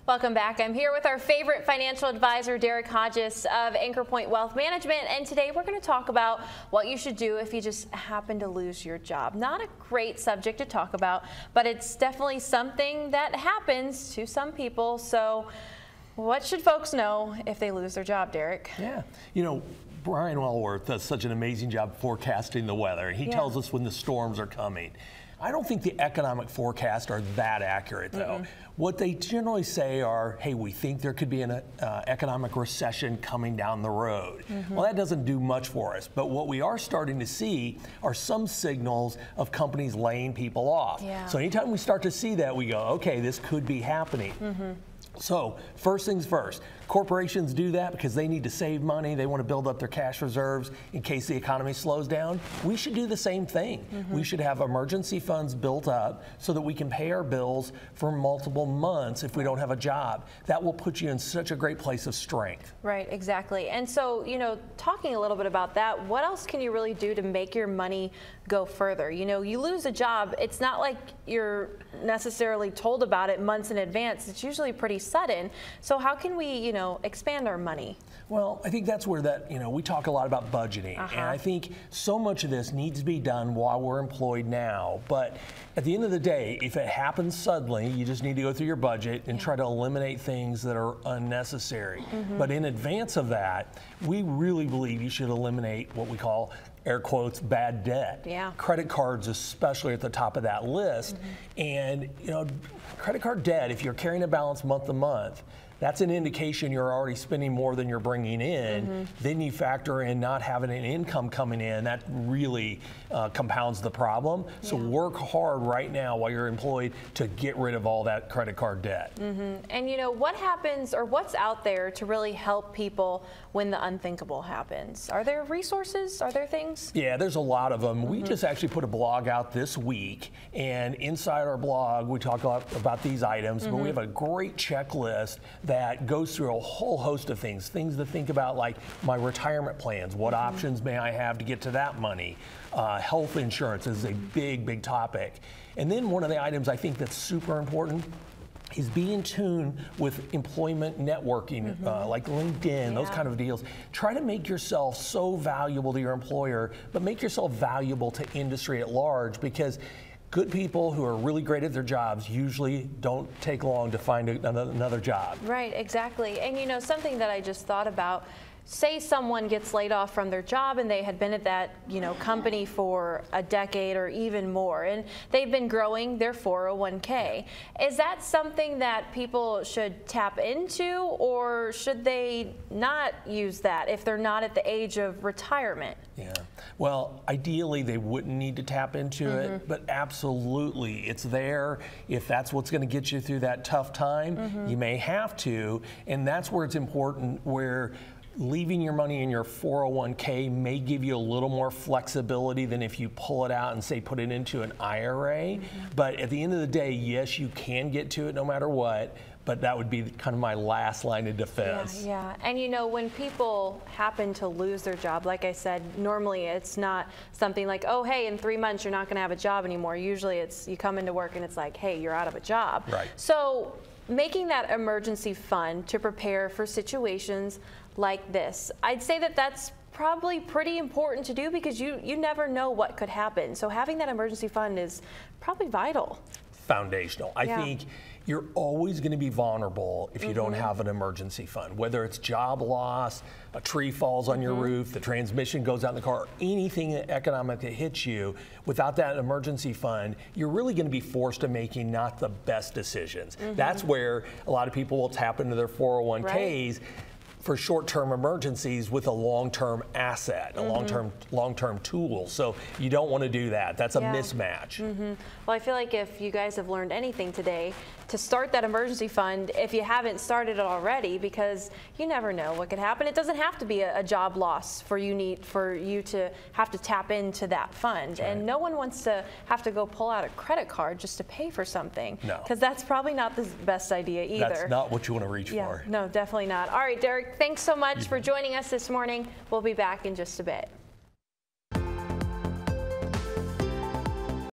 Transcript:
Welcome back. I'm here with our favorite financial advisor, Derieck Hodges of Anchor Point Wealth Management, and today we're going to talk about what you should do if you just happen to lose your job. Not a great subject to talk about, but it's definitely something that happens to some people. So what should folks know if they lose their job, Derek? Yeah, you know, Brian Wellworth does such an amazing job forecasting the weather. He tells us when the storms are coming. I don't think the economic forecasts are that accurate, though. What they generally say are, hey, we think there could be an economic recession coming down the road. Well, that doesn't do much for us. But what we are starting to see are some signals of companies laying people off. So anytime we start to see that, we go, okay, this could be happening. So first things first, corporations do that because they need to save money. They want to build up their cash reserves in case the economy slows down. We should do the same thing. We should have emergency funds built up so that we can pay our bills for multiple months if we don't have a job. That will put you in such a great place of strength. Right, exactly. And so, you know, talking a little bit about that, what else can you really do to make your money go further? You know, you lose a job, it's not like you're necessarily told about it months in advance. It's usually pretty sudden. So how can we, you know, expand our money? Well, I think that's where we talk a lot about budgeting. And I think so much of this needs to be done while we're employed now. But at the end of the day, if it happens suddenly, you just need to go through your budget and try to eliminate things that are unnecessary. But in advance of that, we really believe you should eliminate what we call, air quotes, bad debt. Credit cards especially at the top of that list. And, you know, credit card debt, if you're carrying a balance month to month, that's an indication you're already spending more than you're bringing in. Then you factor in not having an income coming in. That really compounds the problem. So work hard right now while you're employed to get rid of all that credit card debt. And you know, what happens or what's out there to really help people when the unthinkable happens? Are there resources? Are there things? Yeah, there's a lot of them. We just actually put a blog out this week, and inside our blog we talk a lot about these items, but we have a great checklist that goes through a whole host of things to think about, like my retirement plans. What options may I have to get to that money? Health insurance is a big topic. And then one of the items I think that's super important is be in tune with employment networking, like LinkedIn, those kind of deals. Try to make yourself so valuable to your employer, but make yourself valuable to industry at large, because good people who are really great at their jobs usually don't take long to find another job. Right, exactly. And you know, something that I just thought about, say someone gets laid off from their job and they had been at that, you know, company for a decade or even more, and they've been growing their 401k. Is that something that people should tap into, or should they not use that if they're not at the age of retirement? Yeah, well, ideally they wouldn't need to tap into it, but absolutely it's there. If that's what's going to get you through that tough time, you may have to, and that's where it's important, where leaving your money in your 401k may give you a little more flexibility than if you pull it out and say put it into an IRA. But at the end of the day, yes, you can get to it no matter what, but that would be kind of my last line of defense. Yeah. And you know, when people happen to lose their job, like I said, normally it's not something like, oh, hey, in 3 months you're not going to have a job anymore. Usually it's you come into work and it's like, hey, you're out of a job. So making that emergency fund to prepare for situations like this, I'd say that that's probably pretty important to do, because you never know what could happen. So having that emergency fund is probably vital. Foundational. I think you're always going to be vulnerable if you don't have an emergency fund, whether it's job loss, a tree falls on your roof, the transmission goes out in the car, anything economic that hits you. Without that emergency fund, you're really going to be forced to making not the best decisions. That's where a lot of people will tap into their 401ks for short-term emergencies with a long-term asset, a long-term tool. So you don't want to do that. That's a mismatch. Well, I feel like if you guys have learned anything today, to start that emergency fund if you haven't started it already, because you never know what could happen. It doesn't have to be a job loss for you to have to tap into that fund. And no one wants to have to go pull out a credit card just to pay for something. Because that's probably not the best idea either. That's not what you want to reach for. No, definitely not. All right, Derek, thanks so much for joining us this morning. We'll be back in just a bit.